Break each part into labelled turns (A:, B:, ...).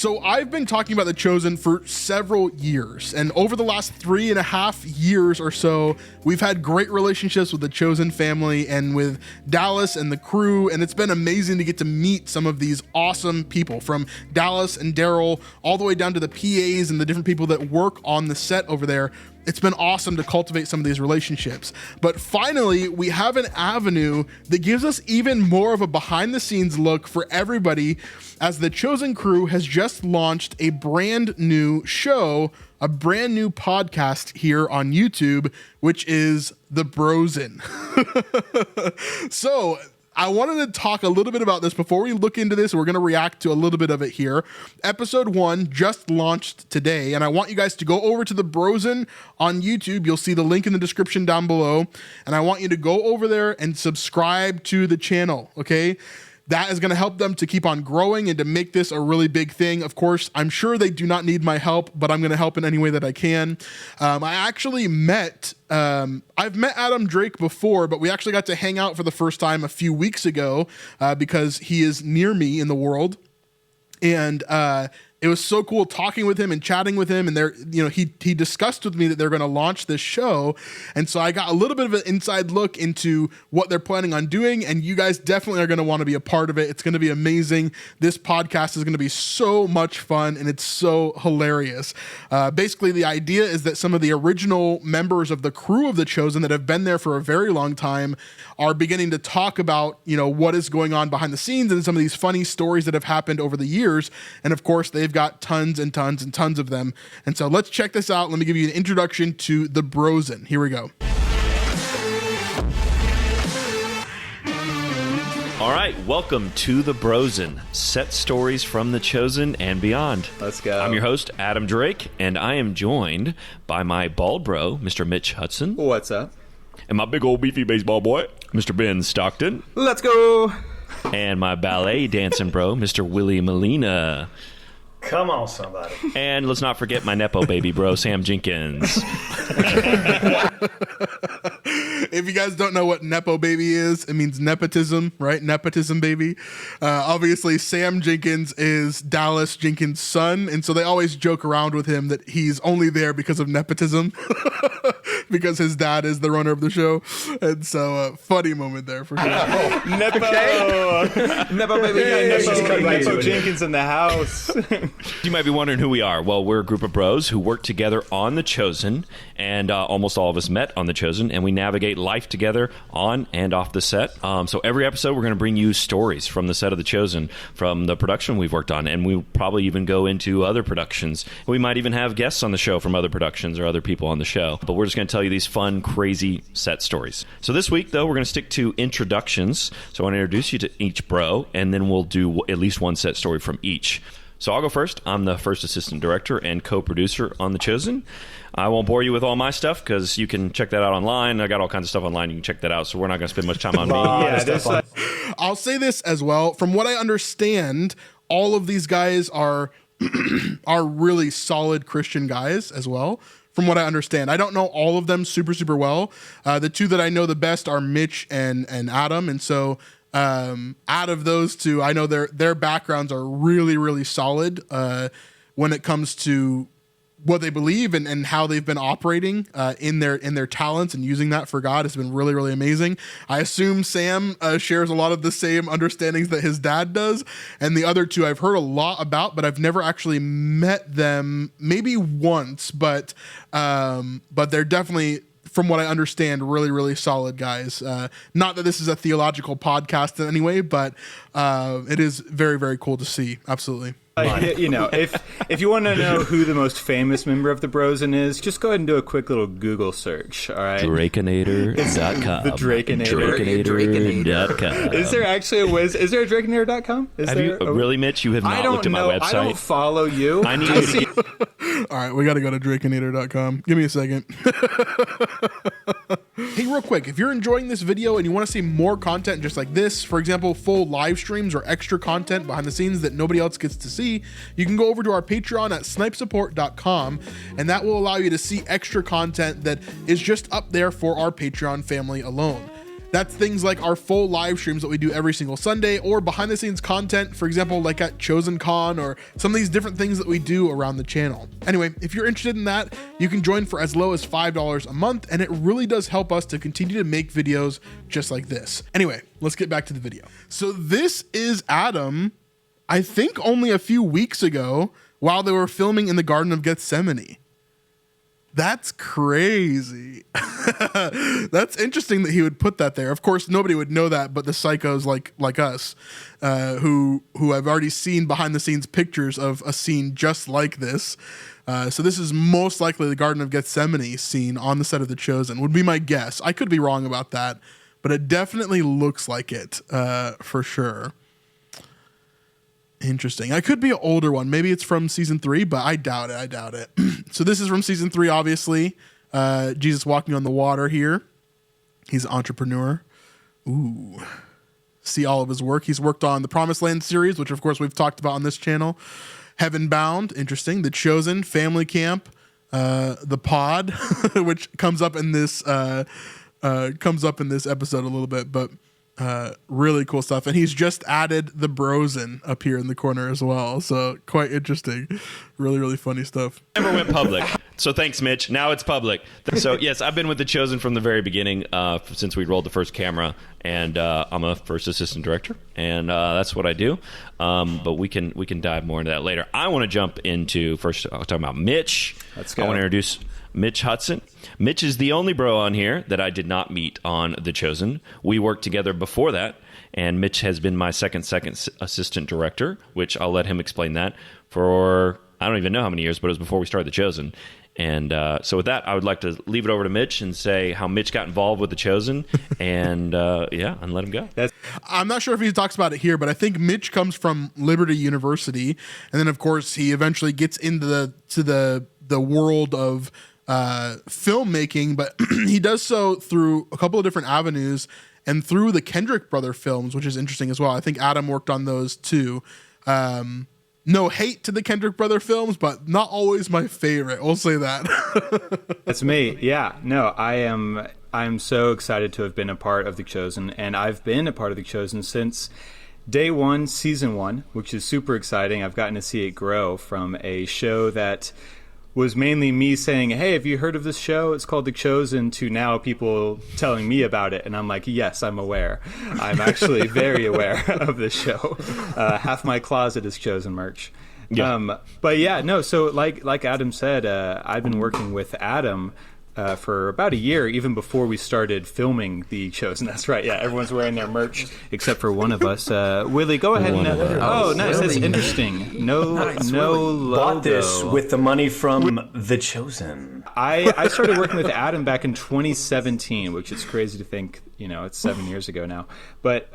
A: So I've been talking about The Chosen for several years, and over the last 3.5 years or so, we've had great relationships with the Chosen family and with Dallas and the crew, and it's been amazing to get to meet some of these awesome people, from Dallas and Daryl all the way down to the PAs and the different people that work on the set over there. It's been awesome to cultivate some of these relationships. But finally, we have an avenue that gives us even more of a behind the scenes look for everybody, as the Chosen crew has just launched a brand new show, a brand new podcast here on YouTube, which is the Brozen. So I wanted to talk a little bit about this before we look into this. We're going to react to a little bit of it here. Episode 1 just launched today, and I want you guys to go over to the Brozen on YouTube. You'll see the link in the description down below, and I want you to go over there and subscribe to the channel, okay? That is going to help them to keep on growing and to make this a really big thing. Of course, I'm sure they do not need my help, but I'm going to help in any way that I can. I actually I've met Adam Drake before, but we actually got to hang out for the first time a few weeks ago because he is near me in the world. And it was so cool talking with him and chatting with him. And he discussed with me that they're going to launch this show. And so I got a little bit of an inside look into what they're planning on doing. And you guys definitely are going to want to be a part of it. It's going to be amazing. This podcast is going to be so much fun, and it's so hilarious. Basically, the idea is that some of the original members of the crew of The Chosen that have been there for a very long time are beginning to talk about, what is going on behind the scenes and some of these funny stories that have happened over the years. And of course, they've got tons and tons and tons of them. And so let's check this out. Let me give you an introduction to the Brozen. Here we go.
B: All right, welcome to the Brozen, set stories from The Chosen and beyond.
C: Let's go.
B: I'm your host, Adam Drake, and I am joined by my bald bro, Mr. Mitch Hudson.
C: What's up?
B: And my big old beefy baseball boy, Mr. Ben Stockton.
C: Let's go.
B: And my ballet dancing bro, Mr. Willie Molina.
D: Come on, somebody.
B: And let's not forget my Nepo baby bro, Sam Jenkins.
A: If you guys don't know what Nepo baby is, it means nepotism, right? Nepotism baby. Obviously, Sam Jenkins is Dallas Jenkins' son, and so they always joke around with him that he's only there because of nepotism, because his dad is the runner of the show. And so, funny moment there for sure.
C: Nepo. Nepo baby. Nepo Jenkins in the house.
B: You might be wondering who we are. Well, we're a group of bros who work together on The Chosen, and almost all of us met on The Chosen, and we navigate life together on and off the set. So every episode, we're going to bring you stories from the set of The Chosen, from the production we've worked on, and we'll probably even go into other productions. We might even have guests on the show from other productions or other people on the show, but we're just going to tell you these fun, crazy set stories. So this week, though, we're going to stick to introductions. So I want to introduce you to each bro, and then we'll do at least one set story from each. So I'll go first. I'm the first assistant director and co-producer on The Chosen. I won't bore you with all my stuff because you can check that out online. I got all kinds of stuff online. You can check that out. So we're not going to spend much time on me.
A: I'll say this as well. From what I understand, all of these guys are really solid Christian guys as well. From what I understand, I don't know all of them super, super well. The two that I know the best are Mitch and Adam. And so out of those two, I know their backgrounds are really, really solid when it comes to what they believe and how they've been operating in their talents and using that for God has been really, really amazing. I assume Sam shares a lot of the same understandings that his dad does, and the other two I've heard a lot about, but I've never actually met them, maybe once, but they're definitely, from what I understand, really, really solid guys. Not that this is a theological podcast in any way, but it is very, very cool to see. Absolutely.
C: If you want to know who the most famous member of the Brozen is, just go ahead and do a quick little Google search, all right?
B: Drakeinator.com.
C: The Drakeinator.
B: Drakeinator.com.
C: Is there actually is there a Drakeinator.com?
B: Really, Mitch? You have not looked at my website?
C: I don't follow you.
B: I need you to
A: All right, we got to go to Drakeinator.com. Give me a second. Hey, real quick, if you're enjoying this video and you want to see more content just like this, for example, full live streams or extra content behind the scenes that nobody else gets to see, you can go over to our Patreon at snipesupport.com, and that will allow you to see extra content that is just up there for our Patreon family alone. That's things like our full live streams that we do every single Sunday, or behind the scenes content, for example, like at Chosen Con, or some of these different things that we do around the channel. Anyway, if you're interested in that, you can join for as low as $5 a month, and it really does help us to continue to make videos just like this. Anyway, let's get back to the video. So this is Adam, I think only a few weeks ago, while they were filming in the Garden of Gethsemane. That's crazy. That's interesting that he would put that there. Of course, nobody would know that, but the psychos like us, who have already seen behind the scenes pictures of a scene just like this. So this is most likely the Garden of Gethsemane scene on the set of The Chosen, would be my guess. I could be wrong about that, but it definitely looks like it, for sure. Interesting. I could be an older one. Maybe it's from season 3, but I doubt it. So this is from season 3, obviously. Jesus walking on the water here. He's an entrepreneur. Ooh. See all of his work. He's worked on the Promised Land series, which of course we've talked about on this channel. Heaven Bound, interesting. The Chosen, Family Camp, The Pod, which comes up in this episode a little bit, but really cool stuff. And he's just added the Brozen up here in the corner as well. So quite interesting. Really, really funny stuff.
B: Never went public. So thanks, Mitch. Now it's public. So yes, I've been with The Chosen from the very beginning, since we rolled the first camera, and I'm a first assistant director, and that's what I do. But we can dive more into that later. I want to jump into first talking about Mitch.
C: Let's go.
B: I want to introduce Mitch Hudson. Mitch is the only bro on here that I did not meet on The Chosen. We worked together before that, and Mitch has been my second assistant director, which I'll let him explain that, for I don't even know how many years, but it was before we started The Chosen. And so with that, I would like to leave it over to Mitch and say how Mitch got involved with The Chosen, and and let him go.
A: I'm not sure if he talks about it here, but I think Mitch comes from Liberty University, and then of course he eventually gets into the world of filmmaking, but he does so through a couple of different avenues and through the Kendrick brother films, which is interesting as well. I think Adam worked on those too. No hate to the Kendrick brother films, but not always my favorite. We'll say that.
C: That's me. Yeah. No, I'm so excited to have been a part of The Chosen, and I've been a part of The Chosen since day 1, season 1, which is super exciting. I've gotten to see it grow from a show that was mainly me saying, hey, have you heard of this show? It's called The Chosen, to now people telling me about it. And I'm like, yes, I'm aware. I'm actually very aware of this show. Half my closet is Chosen merch. Yeah. But yeah, no, so like Adam said, I've been working with Adam for about a year, even before we started filming The Chosen. That's right. Yeah, everyone's wearing their merch except for one of us. Willie, go ahead and. Oh, nice. Really? That's interesting. No logo.
D: Bought this with the money from The Chosen.
C: I started working with Adam back in 2017, which is crazy to think. It's 7 years ago now. But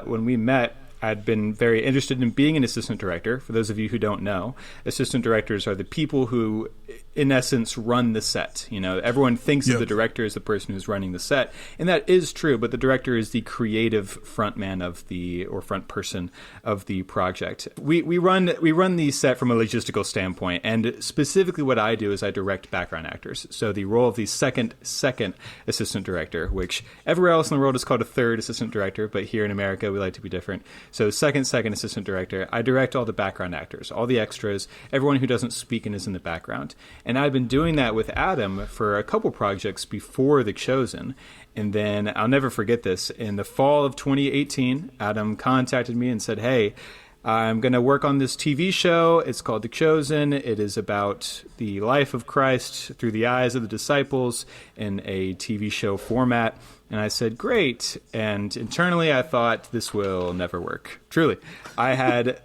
C: when we met, I'd been very interested in being an assistant director. For those of you who don't know, assistant directors are the people who, in essence, run the set. Everyone thinks of the director as the person who's running the set, and that is true, but the director is the creative front man or front person of the project. We run the set from a logistical standpoint, and specifically what I do is I direct background actors. So the role of the second assistant director, which everywhere else in the world is called a third assistant director, but here in America we like to be different. So second assistant director, I direct all the background actors, all the extras, everyone who doesn't speak and is in the background. And I've been doing that with Adam for a couple projects before The Chosen. And then I'll never forget this. In the fall of 2018, Adam contacted me and said, hey, I'm going to work on this TV show. It's called The Chosen. It is about the life of Christ through the eyes of the disciples in a TV show format. And I said, great. And internally, I thought, this will never work. Truly. I had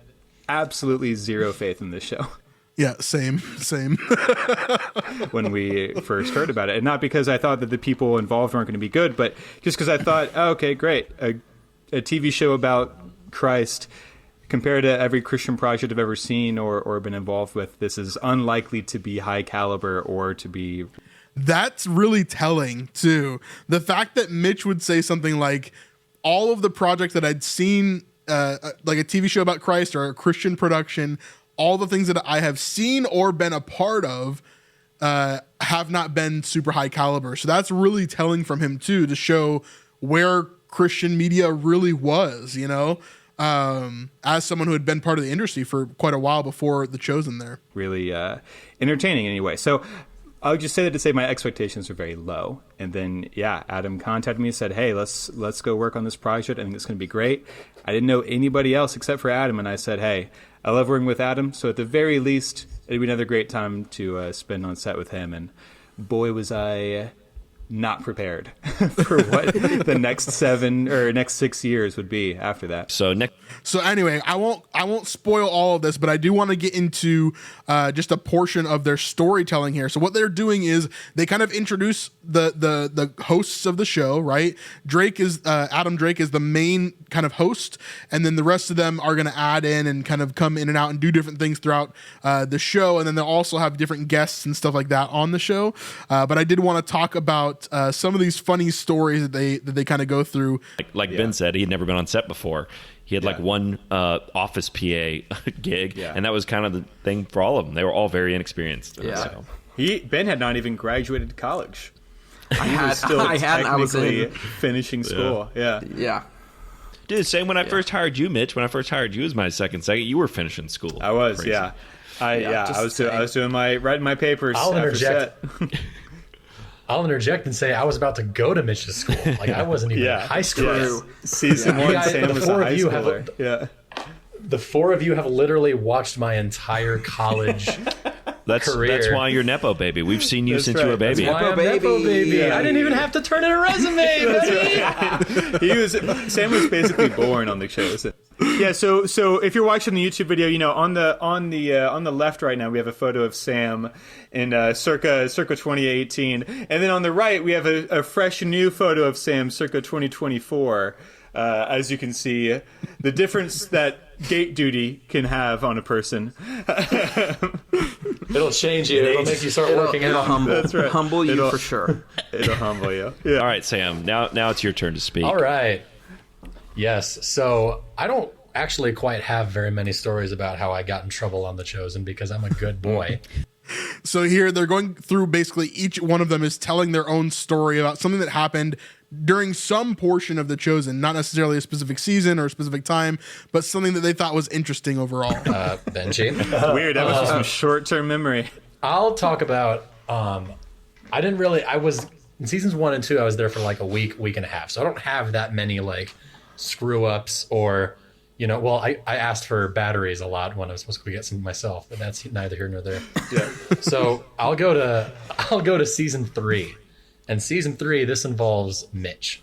C: absolutely zero faith in this show.
A: Yeah, same.
C: When we first heard about it. And not because I thought that the people involved weren't going to be good, but just because I thought, oh, okay, great. A TV show about Christ, compared to every Christian project I've ever seen or been involved with, this is unlikely to be high caliber or to be...
A: That's really telling, too. The fact that Mitch would say something like, all of the projects that I'd seen, like a TV show about Christ or a Christian production, all the things that I have seen or been a part of have not been super high caliber. So that's really telling from him, too, to show where Christian media really was, as someone who had been part of the industry for quite a while before The Chosen there.
C: Really entertaining anyway. So I would just say that to say my expectations were very low. And then, Adam contacted me and said, hey, let's go work on this project. I think it's going to be great. I didn't know anybody else except for Adam. And I said, hey, I love working with Adam. So at the very least, it'd be another great time to spend on set with him. And boy, was I not prepared for what the next 6 years would be after that.
A: So anyway, I won't spoil all of this, but I do want to get into just a portion of their storytelling here. So what they're doing is they kind of introduce the hosts of the show, right? Adam Drake is the main kind of host, and then the rest of them are going to add in and kind of come in and out and do different things throughout the show, and then they'll also have different guests and stuff like that on the show. But I did want to talk about some of these funny stories that they kind of go through.
B: Like Ben said, he had never been on set before. He had like one office PA gig, and that was kind of the thing for all of them. They were all very inexperienced. So.
C: Ben had not even graduated college. He was still technically finishing school. Yeah.
B: Dude, same when I first hired you, Mitch. When I first hired you as my second, you were finishing school.
C: I was, crazy. I was doing writing my papers.
E: I'll interject and say I was about to go to Mitch's school. Like I wasn't even in high school.
C: Yes. Season 1, Sam was a high schooler.
E: The four of you have literally watched my entire college career.
B: That's why you're Nepo baby. We've seen you since you were a baby.
E: That's why I'm Nepo baby. Yeah. I didn't even have to turn in a resume,
C: buddy. Sam was basically born on the show. Yeah, so if you're watching the YouTube video, on the left right now we have a photo of Sam in circa 2018, and then on the right we have a fresh new photo of Sam circa 2024. As you can see, the difference that gate duty can have on a person.
E: It'll change you. It'll make you start working out.
C: That's right.
F: Humble you for sure.
C: It'll humble you. Yeah.
B: All right, Sam. Now it's your turn to speak.
E: All right. Yes. So I don't actually quite have very many stories about how I got in trouble on The Chosen because I'm a good boy.
A: So here they're going through basically each one of them is telling their own story about something that happened during some portion of The Chosen, not necessarily a specific season or a specific time, but something that they thought was interesting overall.
E: Benji.
C: Weird. That was just some short-term memory.
E: I'll talk about, I was, in seasons 1 and 2, I was there for like a week and a half. So I don't have that many like screw ups or, I asked for batteries a lot when I was supposed to get some myself, but that's neither here nor there. Yeah. So I'll go to season 3. And season 3, this involves Mitch.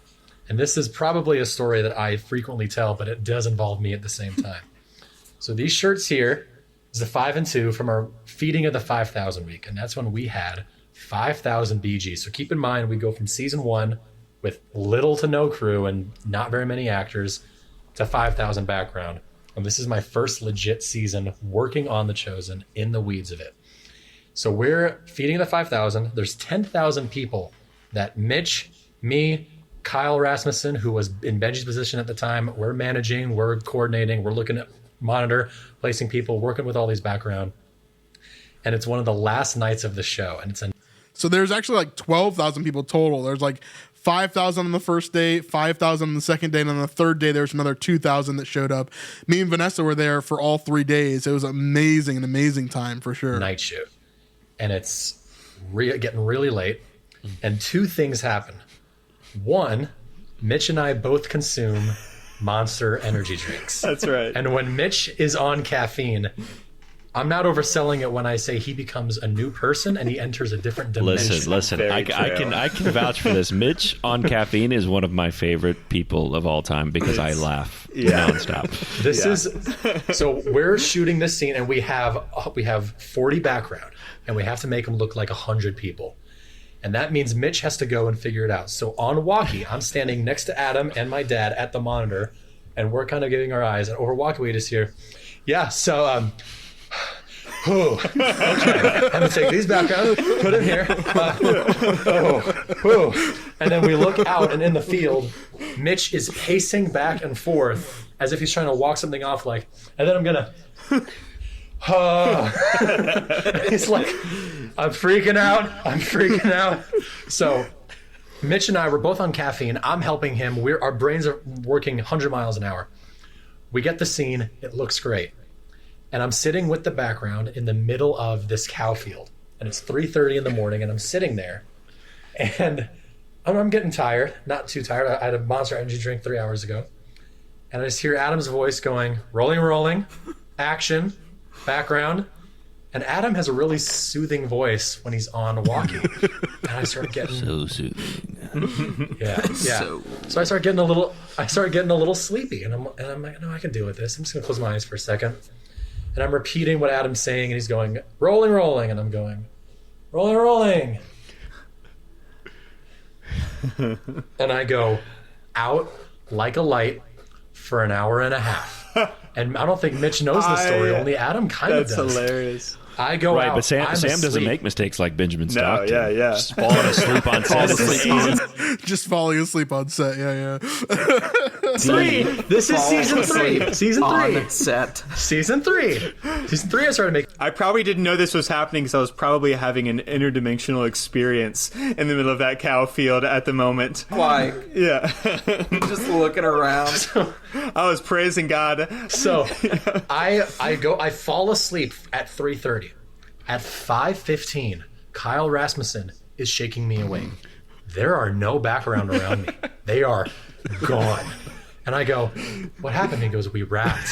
E: And this is probably a story that I frequently tell, but it does involve me at the same time. So these shirts here is the 5 and 2 from our feeding of the 5,000 week. And that's when we had 5,000 BGs. So keep in mind, we go from season 1 with little to no crew and not very many actors to 5,000 background. And this is my first legit season working on The Chosen in the weeds of it. So we're feeding the 5,000. There's 10,000 people that Mitch, me, Kyle Rasmussen, who was in Benji's position at the time, we're managing, we're coordinating, we're looking at monitor, placing people, working with all these background. And it's one of the last nights of the show. And
A: so there's actually like 12,000 people total. There's like 5,000 on the first day, 5,000 on the second day, and on the third day there's another 2,000 that showed up. Me and Vanessa were there for all 3 days. It was an amazing time for sure.
E: Night shoot. And it's getting really late. And 2 things happen. 1, Mitch and I both consume Monster energy drinks.
C: That's right.
E: And when Mitch is on caffeine, I'm not overselling it when I say he becomes a new person and he enters a different dimension.
B: Listen. I can vouch for this. Mitch on caffeine is one of my favorite people of all time because I laugh nonstop.
E: So we're shooting this scene and we have 40 background and we have to make them look like 100 people. And that means Mitch has to go and figure it out. So on walkie, I'm standing next to Adam and my dad at the monitor, and we're kind of giving our eyes. And over walkie, we just hear, okay. I'm going to take these backgrounds, put them here. And then we look out, and in the field, Mitch is pacing back and forth as if he's trying to walk something off, and then I'm going to... He's like, I'm freaking out. So Mitch and I were both on caffeine. I'm helping him. Our brains are working 100 miles an hour. We get the scene. It looks great. And I'm sitting with the background in the middle of this cow field. And it's 3:30 in the morning, and I'm sitting there. And I'm getting tired. Not too tired. I had a Monster Energy drink 3 hours ago. And I just hear Adam's voice going, rolling, action, background. And Adam has a really soothing voice when he's on walking. And I started getting...
B: So soothing.
E: Yeah. So I started getting a little sleepy. And I'm like, no, I can deal with this. I'm just going to close my eyes for a second. And I'm repeating what Adam's saying, and he's going, rolling. And I'm going, rolling. And I go out like a light for an hour and a half. And I don't think Mitch knows the story, only Adam kind of does.
C: That's hilarious.
E: I go
B: Right,
E: out,
B: but Sam doesn't
E: asleep.
B: make mistakes like Benjamin Stockton.
C: yeah.
B: Just falling asleep on set.
A: Just falling asleep on set. Yeah.
E: This is season 3. Season 3.
F: On set.
E: Season 3. Season 3 I started making.
C: I probably didn't know this was happening because I was probably having an interdimensional experience in the middle of that cow field at the moment.
F: Like,
C: Yeah.
F: just looking around.
C: I was praising God.
E: So I fall asleep at 3:30. At 5:15, Kyle Rasmussen is shaking me awake. There are no background around me. They are gone. And I go, what happened? He goes, we wrapped.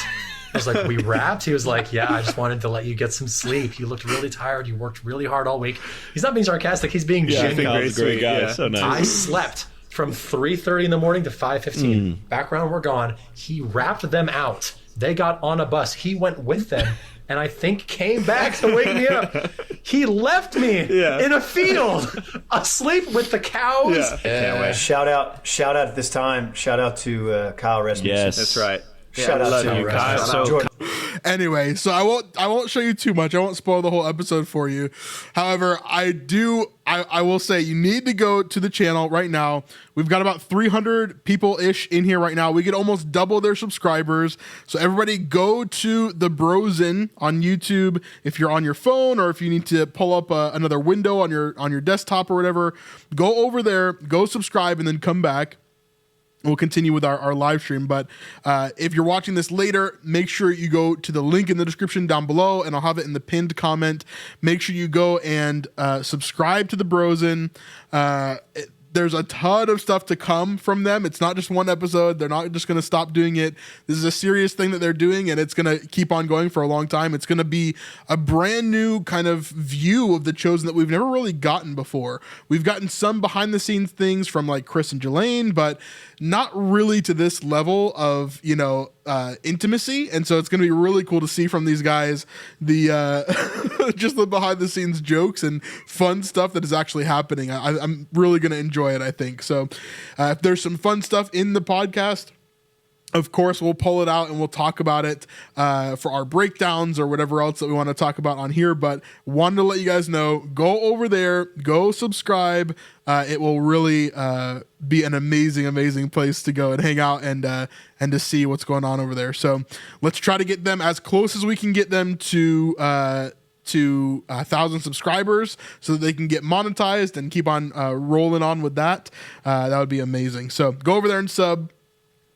E: I was like, we wrapped? He was like, yeah, I just wanted to let you get some sleep. You looked really tired. You worked really hard all week. He's not being sarcastic. He's being genuine.
B: Kyle's a great guy.
C: Yeah.
B: So nice.
E: I slept from 3:30 in the morning to 5:15. Background were gone. He wrapped them out. They got on a bus. He went with them. And I think came back to wake me up. He left me in a field, asleep with the cows.
C: Yeah.
D: Shout out at this time. Shout out to Kyle Rasmussen.
B: Yes.
C: That's right.
D: Shout out to
C: you,
D: Kyle.
C: Kyle.
D: Jordan.
A: Anyway, so I won't show you too much. I won't spoil the whole episode for you. However, I will say you need to go to the channel right now. We've got about 300 people-ish in here right now. We could almost double their subscribers. So everybody go to the Brozen on YouTube if you're on your phone or if you need to pull up another window on your desktop or whatever. Go over there, go subscribe, and then come back. We'll continue with our live stream, but if you're watching this later, make sure you go to the link in the description down below, and I'll have it in the pinned comment. Make sure you go and subscribe to the Brozen. There's a ton of stuff to come from them. It's not just one episode. They're not just going to stop doing it. This is a serious thing that they're doing, and it's going to keep on going for a long time. It's going to be a brand new kind of view of The Chosen that we've never really gotten before. We've gotten some behind the scenes things from like Chris and Jelaine, but not really to this level of, intimacy. And so it's going to be really cool to see from these guys the just the behind the scenes jokes and fun stuff that is actually happening. I'm really going to enjoy it, I think. So if there's some fun stuff in the podcast, of course, we'll pull it out and we'll talk about it for our breakdowns or whatever else that we want to talk about on here. But wanted to let you guys know, go over there, go subscribe. It will really be an amazing, amazing place to go and hang out and to see what's going on over there. So let's try to get them as close as we can get them to 1,000 subscribers so that they can get monetized and keep on rolling on with that. That would be amazing. So go over there and sub.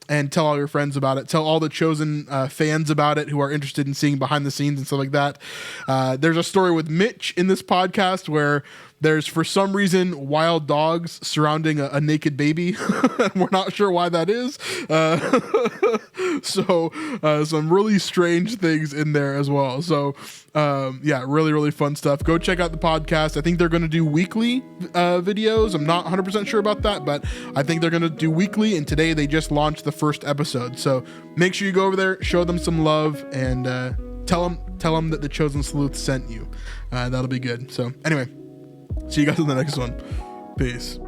A: And tell all your friends about it. Tell all the Chosen fans about it who are interested in seeing behind the scenes and stuff like that. There's a story with Mitch in this podcast where there's, for some reason, wild dogs surrounding a naked baby. And we're not sure why that is. So some really strange things in there as well. So really, really fun stuff. Go check out the podcast. I think they're going to do weekly videos. I'm not 100% sure about that, but I think they're going to do weekly. And today they just launched the first episode. So make sure you go over there, show them some love, and tell them that the Chosen Sleuth sent you. That'll be good. So anyway, see you guys in the next one. Peace.